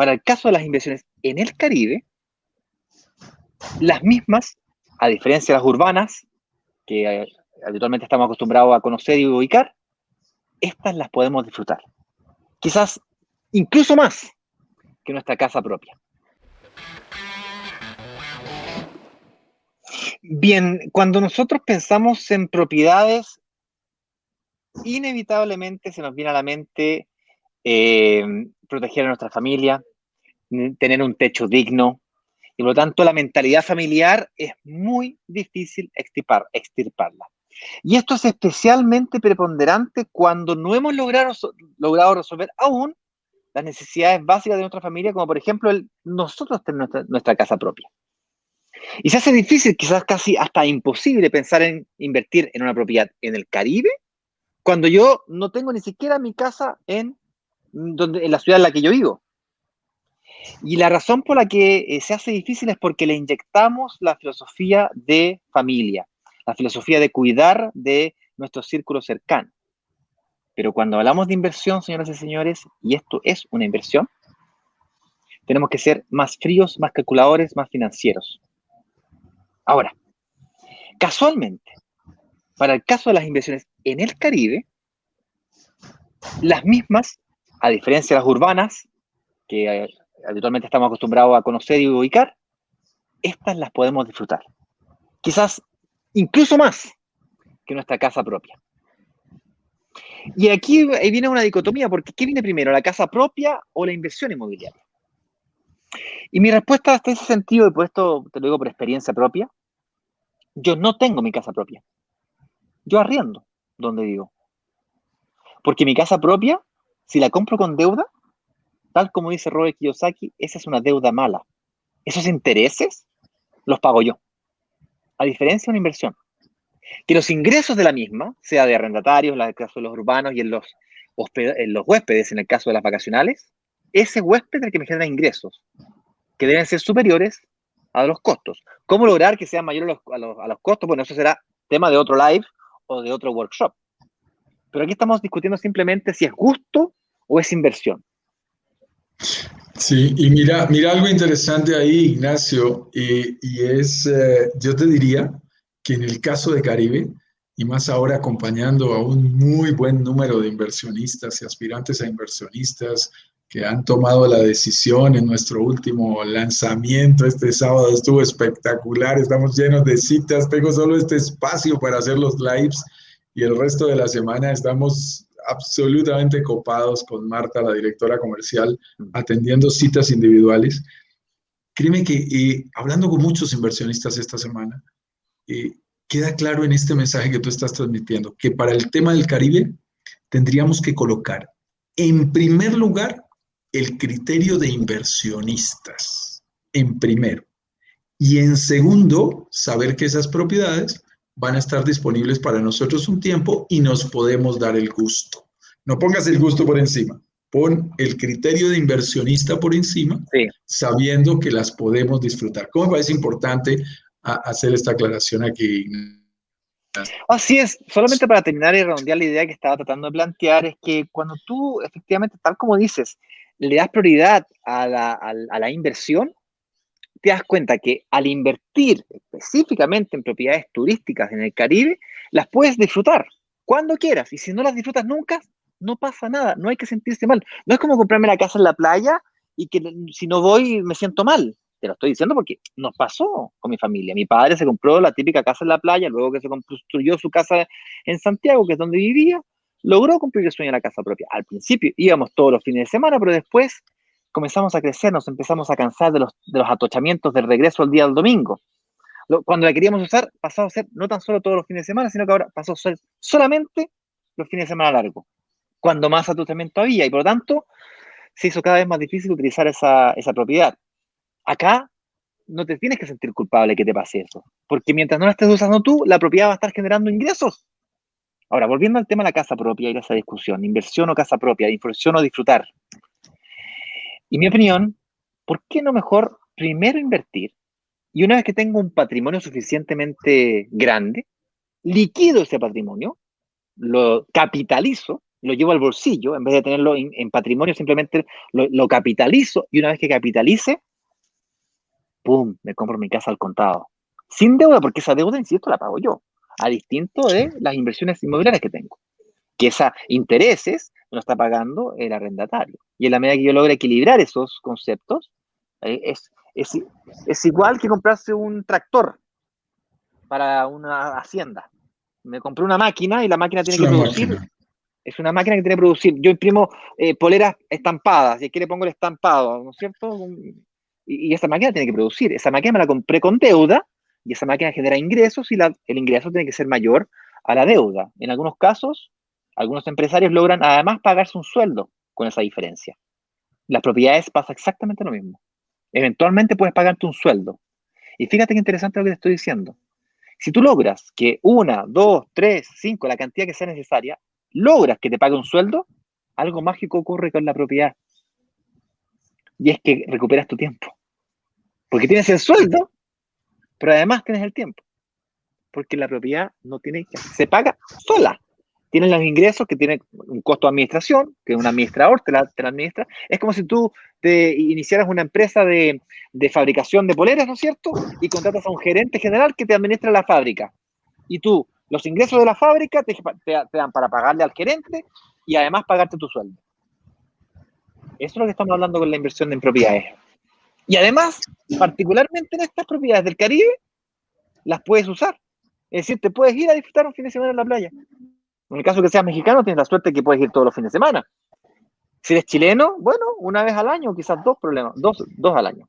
para el caso de las inversiones en el Caribe, las mismas, a diferencia de las urbanas, que habitualmente estamos acostumbrados a conocer y ubicar, estas las podemos disfrutar. Quizás incluso más que nuestra casa propia. Bien, cuando nosotros pensamos en propiedades, inevitablemente se nos viene a la mente proteger a nuestra familia, tener un techo digno, y por lo tanto la mentalidad familiar es muy difícil extirparla. Y esto es especialmente preponderante cuando no hemos logrado resolver aún las necesidades básicas de nuestra familia, como por ejemplo nosotros tener nuestra casa propia. Y se hace difícil, quizás casi hasta imposible, pensar en invertir en una propiedad en el Caribe cuando yo no tengo ni siquiera mi casa en la ciudad en la que yo vivo. Y la razón por la que se hace difícil es porque le inyectamos la filosofía de familia, la filosofía de cuidar de nuestro círculo cercano. Pero cuando hablamos de inversión, señoras y señores, y esto es una inversión, tenemos que ser más fríos, más calculadores, más financieros. Ahora, casualmente, para el caso de las inversiones en el Caribe, las mismas, a diferencia de las urbanas, que habitualmente estamos acostumbrados a conocer y ubicar, estas las podemos disfrutar. Quizás incluso más que nuestra casa propia. Y aquí ahí viene una dicotomía, porque ¿qué viene primero, la casa propia o la inversión inmobiliaria? Y mi respuesta hasta ese sentido, y por esto te lo digo por experiencia propia, yo no tengo mi casa propia. Yo arriendo donde vivo. Porque mi casa propia, si la compro con deuda, tal como dice Robert Kiyosaki, esa es una deuda mala. Esos intereses los pago yo. A diferencia de una inversión. Que los ingresos de la misma, sea de arrendatarios, en el caso de los urbanos, y en los huéspedes, en el caso de las vacacionales, ese huésped es el que me genera ingresos, que deben ser superiores a los costos. ¿Cómo lograr que sean mayores a los costos? Bueno, eso será tema de otro live o de otro workshop. Pero aquí estamos discutiendo simplemente si es gusto o es inversión. Sí, y mira algo interesante ahí, Ignacio, y es, yo te diría que en el caso de Caribe, y más ahora acompañando a un muy buen número de inversionistas y aspirantes a inversionistas que han tomado la decisión en nuestro último lanzamiento, este sábado estuvo espectacular, estamos llenos de citas, tengo solo este espacio para hacer los lives y el resto de la semana estamos absolutamente copados con Marta, la directora comercial, atendiendo citas individuales. Créeme que hablando con muchos inversionistas esta semana, eh, queda claro en este mensaje que tú estás transmitiendo, que para el tema del Caribe tendríamos que colocar en primer lugar el criterio de inversionistas, en primero. Y en segundo, saber que esas propiedades van a estar disponibles para nosotros un tiempo y nos podemos dar el gusto. No pongas el gusto por encima, pon el criterio de inversionista por encima, Sí. sabiendo que las podemos disfrutar. ¿Cómo me parece importante hacer esta aclaración aquí? Así es, solamente para terminar y redondear la idea que estaba tratando de plantear, es que cuando tú efectivamente, tal como dices, le das prioridad a la inversión, te das cuenta que al invertir específicamente en propiedades turísticas en el Caribe, las puedes disfrutar cuando quieras. Y si no las disfrutas nunca, no pasa nada, no hay que sentirse mal. No es como comprarme la casa en la playa y que si no voy me siento mal. Te lo estoy diciendo porque nos pasó con mi familia. Mi padre se compró la típica casa en la playa, luego que se construyó su casa en Santiago, que es donde vivía, logró cumplir el sueño de la casa propia. Al principio íbamos todos los fines de semana, pero después comenzamos a crecer, nos empezamos a cansar de los atochamientos del regreso al día del domingo. Cuando la queríamos usar, pasó a ser no tan solo todos los fines de semana, sino que ahora pasó a ser solamente los fines de semana largos, cuando más atochamiento había, y por lo tanto se hizo cada vez más difícil utilizar esa propiedad. Acá no te tienes que sentir culpable que te pase eso, porque mientras no la estés usando tú, la propiedad va a estar generando ingresos. Ahora, volviendo al tema de la casa propia y esa discusión, inversión o casa propia, inversión o disfrutar. Y mi opinión, ¿por qué no mejor primero invertir y una vez que tengo un patrimonio suficientemente grande, liquido ese patrimonio, lo capitalizo lo llevo al bolsillo, en vez de tenerlo en patrimonio, simplemente lo capitalizo, y una vez que capitalice, ¡pum!, me compro mi casa al contado. Sin deuda, porque esa deuda, insisto, la pago yo, a distinto de las inversiones inmobiliarias que tengo, que esos intereses me lo está pagando el arrendatario. Y en la medida que yo logre equilibrar esos conceptos, es igual que comprarse un tractor para una hacienda. Me compré una máquina y la máquina tiene Es que una producir. máquina. Es una máquina que tiene que producir. Yo imprimo poleras estampadas y aquí le pongo el estampado, ¿no es cierto? Y esa máquina tiene que producir. Esa máquina me la compré con deuda y esa máquina genera ingresos y el ingreso tiene que ser mayor a la deuda. En algunos casos, algunos empresarios logran además pagarse un sueldo con esa diferencia. Las propiedades pasa exactamente lo mismo. Eventualmente puedes pagarte un sueldo. Y fíjate qué interesante lo que te estoy diciendo. Si tú logras que una, dos, tres, cinco, la cantidad que sea necesaria, logras que te pague un sueldo, algo mágico ocurre con la propiedad. Y es que recuperas tu tiempo. Porque tienes el sueldo, pero además tienes el tiempo. Porque la propiedad no tiene que, se paga sola. Tienes los ingresos que tienen un costo de administración, que un administrador te la administra. Es como si tú te iniciaras una empresa de fabricación de poleras, ¿no es cierto? Y contratas a un gerente general que te administra la fábrica. Y tú, los ingresos de la fábrica te dan para pagarle al gerente y además pagarte tu sueldo. Eso es lo que estamos hablando con la inversión en propiedades. Y además, particularmente en estas propiedades del Caribe, las puedes usar. Es decir, te puedes ir a disfrutar un fin de semana en la playa. En el caso que seas mexicano, tienes la suerte que puedes ir todos los fines de semana. Si eres chileno, bueno, una vez al año, quizás dos al año.